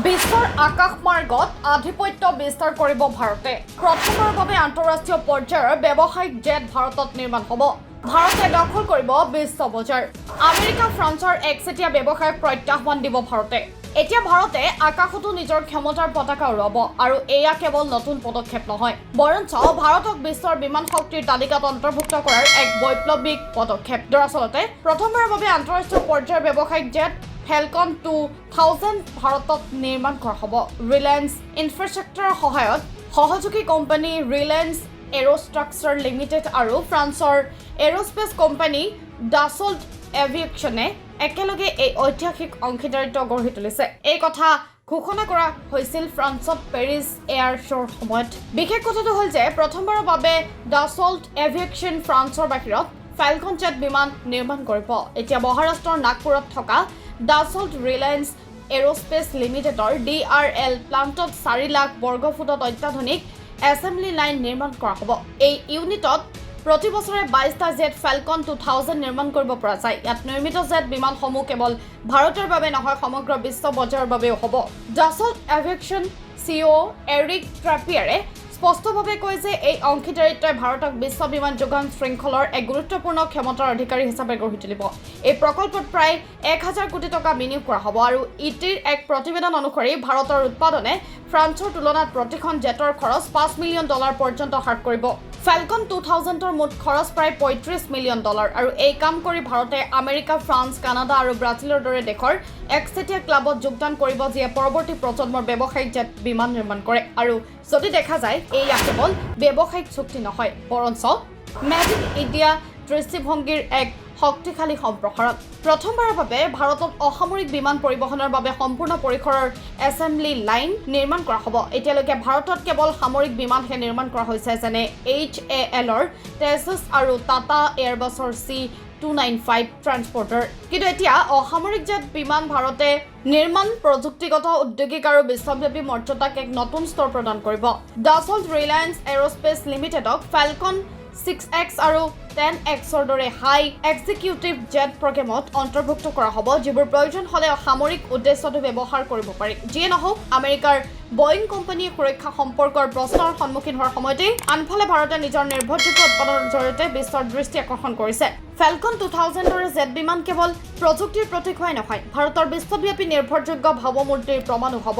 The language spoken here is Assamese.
বিশ্বৰ আকাশমাৰ্গত আধিপত্য বিস্তাৰ কৰিব ভাৰতে প্ৰথমবাৰৰ বাবে আন্তঃৰাষ্ট্ৰীয় পৰ্যায়ৰ ব্যৱসায়িক জেট ভাৰতত নিৰ্মাণ হ'ব ভাৰতে দখল কৰিব বিশ্ব বজাৰ আমেৰিকা ফ্ৰান্সৰ একচেটিয়া ব্যৱসায়ক প্ৰত্যাহ্বান দিব ভাৰতে এতিয়া ভাৰতে আকাশতো নিজৰ ক্ষমতাৰ পতাকা উৰাব আৰু এয়া কেৱল নতুন পদক্ষেপ নহয় বৰঞ্চ ভাৰতক বিশ্বৰ বিমান শক্তিৰ তালিকাত অন্তৰ্ভুক্ত কৰাৰ এক বৈপ্লৱিক পদক্ষেপ দৰাচলতে প্ৰথমবাৰৰ বাবে আন্তঃৰাষ্ট্ৰীয় পৰ্যায়ৰ ব্যৱসায়িক জেট ফেলকন 2000 ভাৰতত নিৰ্মাণ কৰা হ'ব ৰিলায়েন্স ইনফ্ৰাষ্ট্ৰাকচাৰৰ সহায়ত সহযোগী কোম্পানী ৰিলায়েন্স এৰোষ্ট্ৰাকচাৰ লিমিটেড আৰু ফ্ৰান্সৰ এৰোস্পেচ কোম্পানী ডাছল্ট এভিয়েশ্যনে একেলগে এই ঐতিহাসিক অংশীদাৰিত্ব গঢ়ি তুলিছে এই কথা ঘোষণা কৰা হৈছিল ফ্ৰান্সত পেৰিছ এয়াৰ শ্ব'ৰ সময়ত বিশেষ কথাটো হ'ল যে প্ৰথমবাৰৰ বাবে ডাছল্ট এভিয়েশ্যন ফ্ৰান্সৰ বাহিৰত ফেলকন জেট বিমান নিৰ্মাণ কৰিব এতিয়া মহাৰাষ্ট্ৰৰ নাগপুৰত থকা ডাছল্ট ৰিলায়েন্স এৰোস্পেচ লিমিটেডৰ DRL প্লাণ্টত 4 লাখ বৰ্গফুটত অত্যাধুনিক এছেম্বলি লাইন নিৰ্মাণ কৰা হ'ব এই ইউনিটত প্ৰতি বছৰে 22টা জেট ফেলকন 2000 নিৰ্মাণ কৰিব পৰা যায় ইয়াত নিৰ্মিত জেট বিমানসমূহ কেৱল ভাৰতৰ বাবে নহয় সমগ্ৰ বিশ্ব বজাৰৰ বাবেও হ'ব ডাছল্ট এভিয়েশ্যন CEO এৰিক ট্ৰাপিয়াৰে স্পষ্টভাৱে কয় যে এই অংশীদাৰিত্বই ভাৰতক বিশ্ব বিমান যোগান শৃংখলৰ এক গুৰুত্বপূৰ্ণ ক্ষমতাৰ অধিকাৰী হিচাপে গঢ়ি তুলিব এই প্ৰকল্পত প্ৰায় 1000 কোটি টকা বিনিয়োগ কৰা হ'ব আৰু ইটিৰ এক প্ৰতিবেদন অনুসৰি ভাৰতৰ উৎপাদনে ফ্ৰান্সৰ তুলনাত প্ৰতিখন জেটৰ খৰচ $5 মিলিয়ন পৰ্যন্ত হ্ৰাস কৰিব ফেলকন 2000ৰ মুঠ খৰচ প্ৰায় $35 মিলিয়ন আৰু এই কাম কৰি ভাৰতে আমেৰিকা ফ্ৰান্স কানাডা আৰু ব্ৰাজিলৰ দৰে দেশৰ একচেটিয়া ক্লাবত যোগদান কৰিব যিয়ে পৰৱৰ্তী প্ৰজন্মৰ ব্যৱসায়িক জেট বিমান নিৰ্মাণ কৰে আৰু যদি দেখা যায় এয়া কেৱল ব্যৱসায়িক চুক্তি নহয় বৰঞ্চ মেড ইন ইণ্ডিয়া দৃষ্টিভংগীৰ এক শক্তিশালী সম্প্ৰসাৰণ প্ৰথমবাৰৰ বাবে ভাৰতত অসামৰিক বিমান পৰিবহণৰ বাবে সম্পূৰ্ণ পৰিসৰৰ এছেম্বলি লাইন নিৰ্মাণ কৰা হ'ব এতিয়ালৈকে ভাৰতত কেৱল সামৰিক বিমানহে নিৰ্মাণ কৰা হৈছে যেনে HALৰ টেছাছ আৰু টাটা এয়াৰবাছৰ C295 ট্ৰান্সপৰ্টাৰ কিন্তু এতিয়া অসামৰিক জেট বিমান ভাৰতে নিৰ্মাণ প্ৰযুক্তিগত উদ্যোগিক আৰু বিশ্বব্যাপী মৰ্যাদাক এক নতুন স্তৰ প্ৰদান কৰিব ডাছল্ট ৰিলায়েন্স এৰোস্পেচ লিমিটেডক ফেলকন 6X আৰু 10Xৰ দৰে হাই এক্সিকিউটিভ জেট প্ৰগ্ৰেমত অন্তৰ্ভুক্ত কৰা হ'ব যিবোৰ প্ৰয়োজন হ'লে সামৰিক উদ্দেশ্যতো ব্যৱহাৰ কৰিব পাৰি যিয়ে নহওক আমেৰিকাৰ বয়িং কোম্পানীয়ে সুৰক্ষা সম্পৰ্কৰ প্ৰশ্নৰ সন্মুখীন হোৱাৰ সময়তে আনফালে ভাৰতে নিজৰ নিৰ্ভৰযোগ্য উৎপাদনৰ জৰিয়তে বিশ্বৰ দৃষ্টি আকৰ্ষণ কৰিছে ফেলকন 2000 দৰে জেট বিমান কেৱল প্ৰযুক্তিৰ প্ৰতীক হোৱাই নহয় ভাৰতৰ বিশ্বব্যাপী নিৰ্ভৰযোগ্য ভাৱমূৰ্তিৰ প্ৰমাণো হ'ব